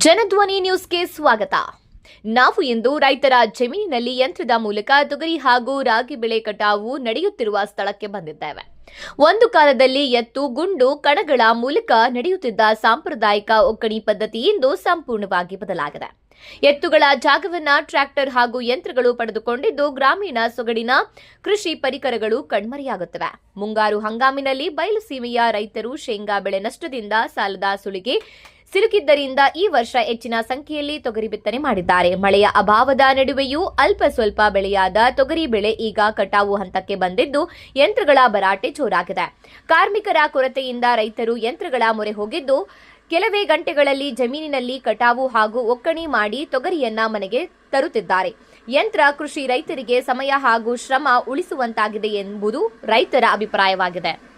ಜನಧ್ವನಿ ನ್ಯೂಸ್ಗೆ ಸ್ವಾಗತ. ನಾವು ಇಂದು ರೈತರ ಜಮೀನಿನಲ್ಲಿ ಯಂತ್ರದ ಮೂಲಕ ತೊಗರಿ ಹಾಗೂ ರಾಗಿ ಬೆಳೆ ಕಟಾವು ನಡೆಯುತ್ತಿರುವ ಸ್ಥಳಕ್ಕೆ ಬಂದಿದ್ದೇವೆ. ಒಂದು ಕಾಲದಲ್ಲಿ ಎತ್ತು ಗುಂಡು ಕಣಗಳ ಮೂಲಕ ನಡೆಯುತ್ತಿದ್ದ ಸಾಂಪ್ರದಾಯಿಕ ಒಕ್ಕಣಿ ಪದ್ಧತಿ ಇಂದು ಸಂಪೂರ್ಣವಾಗಿ ಬದಲಾಗಿದೆ. ಎತ್ತುಗಳ ಜಾಗವನ್ನ ಟ್ರ್ಯಾಕ್ಟರ್ ಹಾಗೂ ಯಂತ್ರಗಳು ಪಡೆದುಕೊಂಡಿದ್ದು ಗ್ರಾಮೀಣ ಸೊಗಡಿನ ಕೃಷಿ ಪರಿಕರಗಳು ಕಣ್ಮರೆಯಾಗುತ್ತವೆ. ಮುಂಗಾರು ಹಂಗಾಮಿನಲ್ಲಿ ಬಯಲುಸೀಮೆಯ ರೈತರು ಶೇಂಗಾ ಬೆಳೆ ನಷ್ಟದಿಂದ ಸಾಲದ ಸುಳಿಗೆ ಸಿಲುಕಿದ್ದರಿಂದ ಈ ವರ್ಷ ಹೆಚ್ಚಿನ ಸಂಖ್ಯೆಯಲ್ಲಿ ತೊಗರಿ ಬಿತ್ತನೆ ಮಾಡಿದ್ದಾರೆ. ಮಳೆಯ ಅಭಾವದ ನಡುವೆಯೂ ಅಲ್ಪ ಸ್ವಲ್ಪ ಬೆಳೆಯಾದ ತೊಗರಿ ಬೆಳೆ ಈಗ ಕಟಾವು ಹಂತಕ್ಕೆ ಬಂದಿದ್ದು ಯಂತ್ರಗಳ ಭರಾಟೆ ಜೋರಾಗಿದೆ. ಕಾರ್ಮಿಕರ ಕೊರತೆಯಿಂದ ರೈತರು ಯಂತ್ರಗಳ ಮೊರೆ ಹೋಗಿದ್ದು ಕೆಲವೇ ಗಂಟೆಗಳಲ್ಲಿ ಜಮೀನಿನಲ್ಲಿ ಕಟಾವು ಹಾಗೂ ಒಕ್ಕಣೆ ಮಾಡಿ ತೊಗರಿಯನ್ನ ಮನೆಗೆ ತರುತ್ತಿದ್ದಾರೆ. ಯಂತ್ರ ಕೃಷಿ ರೈತರಿಗೆ ಸಮಯ ಹಾಗೂ ಶ್ರಮ ಉಳಿಸುವಂತಾಗಿದೆ ಎಂಬುದು ರೈತರ ಅಭಿಪ್ರಾಯವಾಗಿದೆ.